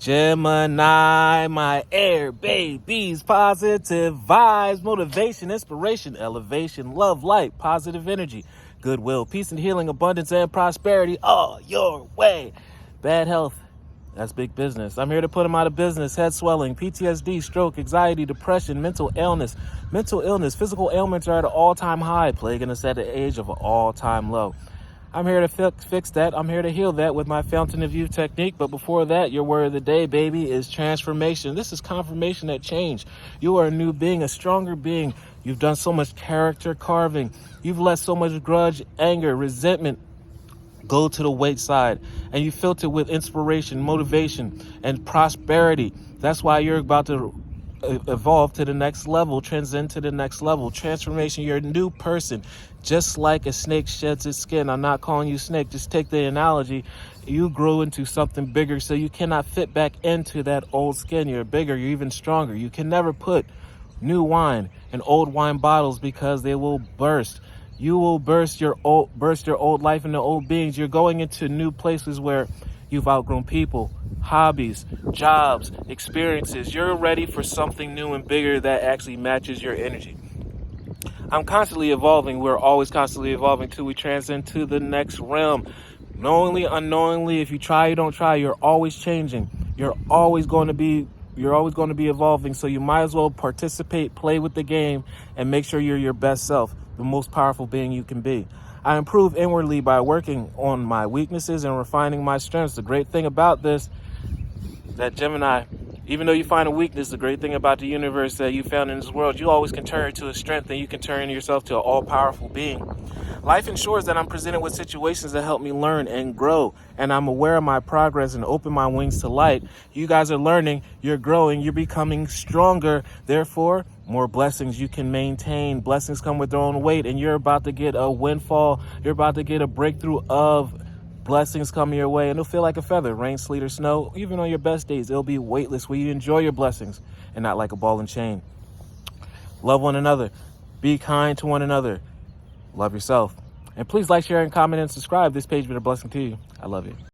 Gemini, my air babies, positive vibes, motivation, inspiration, elevation, love, light, positive energy, goodwill, peace and healing, abundance and prosperity all your way. Bad health, that's big business. I'm here to put them out of business. Head swelling, PTSD, stroke, anxiety, depression, mental illness, physical ailments are at an all-time high, plaguing us at the age of an all-time low. I'm here to fix that. I'm here to heal that with my Fountain of Youth technique. But before that, your word of the day, baby, is transformation. This is confirmation that change. You are a new being, a stronger being. You've done so much character carving. You've let so much grudge, anger, resentment go to the wayside, and you filled it with inspiration, motivation, and prosperity. That's why you're about to evolve to the next level, transcend to the next level, transformation. You're a new person, just like a snake sheds its skin. I'm not calling you snake, just take the analogy. You grow into something bigger, so you cannot fit back into that old skin. You're bigger, you're even stronger. You can never put new wine in old wine bottles because they will burst. You will burst your old life into old beings. You're going into new places where you've outgrown people, hobbies, jobs, experiences. You're ready for something new and bigger that actually matches your energy. I'm constantly evolving. We're always constantly evolving till we transcend to the next realm. Knowingly, unknowingly, if you try, you don't try, you're always changing. You're always going to be evolving. So you might as well participate, play with the game, and make sure you're your best self, the most powerful being you can be. I improve inwardly by working on my weaknesses and refining my strengths. The great thing about this, that Gemini, even though you find a weakness, the great thing about the universe that you found in this world, you always can turn to a strength, and you can turn yourself to an all-powerful being. Life ensures that I'm presented with situations that help me learn and grow, and I'm aware of my progress and open my wings to light. You guys are learning, you're growing, you're becoming stronger. Therefore, more blessings you can maintain. Blessings come with their own weight, and you're about to get a windfall. You're about to get a breakthrough of blessings coming your way, and it'll feel like a feather. Rain, sleet, or snow. Even on your best days, it'll be weightless where you enjoy your blessings and not like a ball and chain. Love one another. Be kind to one another. Love yourself. And please like, share, and comment, and subscribe. This page has been a blessing to you. I love you.